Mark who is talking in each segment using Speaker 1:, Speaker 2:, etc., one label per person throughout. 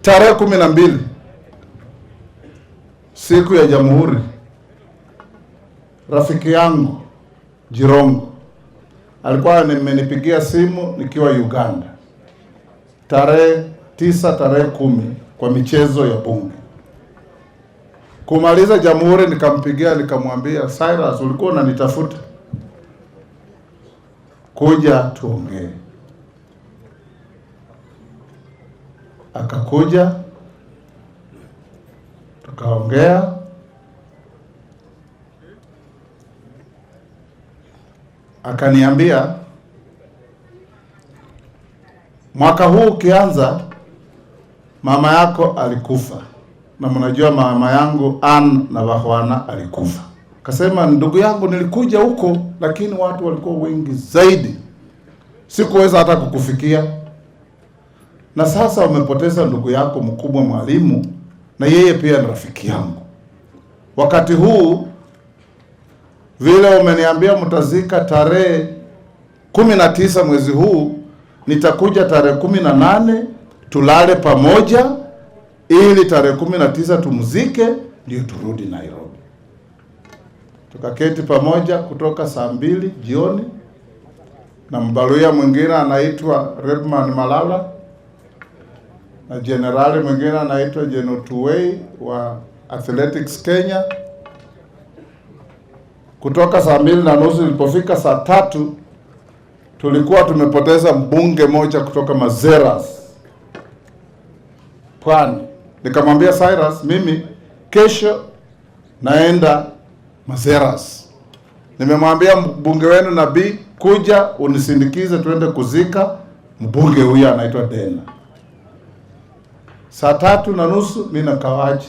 Speaker 1: Tarehe 12 siku ya Jamhuri, rafiki yangu Jirongo alikuwa amenipigia simu nikiwa Uganda tarehe 9, tarehe 10 kwa michezo ya bunge. Kumaliza Jamhuri nikampigia nikamwambia, Cyrus, ulikuwa unanitafuta, kuja tuongee. Akakuja tukaongea, akaniambia mwaka huu ukianza mama yako alikufa, na mnajua mama yangu Ann na Bahwana alikufa. Akasema, ndugu yangu, nilikuja huko lakini watu walikuwa wengi zaidi, sikuweza hata kukufikia. Na sasa umepoteza ndugu yako mkubwa Mwalimu, na yeye pia ni rafiki yangu. Wakati huu vile umeniambia mtazika tarehe 19 mwezi huu, nitakuja tarehe 18 tulale pamoja, ili tarehe 19 tumzike ndio turudi Nairobi. Tukaketi pamoja kutoka saa 2 jioni, na mbaluya mwingine anaitwa Redman Malala na generali mwingine anaitwa Jeno Tuwei wa Athletics Kenya. Kutoka saa 2:30 ilipofika saa 3 tulikuwa tumepoteza mbunge moja kutoka Mazeras, Pwani. Nikamwambia Cyrus, mimi kesho naenda Mazeras. Nimemwambia mbunge wenu Nabii, kuja unisindikize tuende kuzika mbunge huyu anaitwa Dena. Saa 3:30 mimi nakawaja.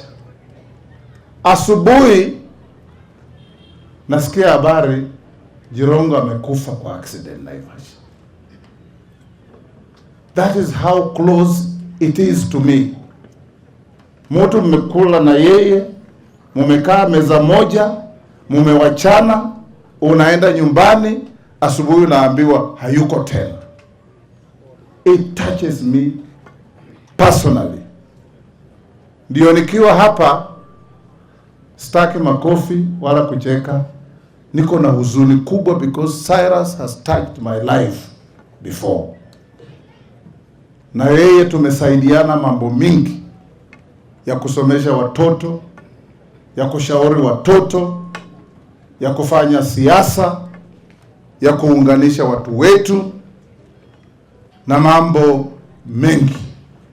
Speaker 1: Asubuhi nasikia habari Jirongo amekufa kwa accident Naivasha. That is how close it is to me. Mtu mmekula na yeye, mumekaa meza moja, mumewachana, unaenda nyumbani, asubuhi unaambiwa hayuko tena. It touches me personally. Ndio nikiwa hapa sitaki makofi wala kucheka. Niko na huzuni kubwa because Cyrus has touched my life before. Na yeye tumesaidiana mambo mingi ya kusomesha watoto, ya kushauri watoto, ya kufanya siasa, ya kuunganisha watu wetu na mambo mengi.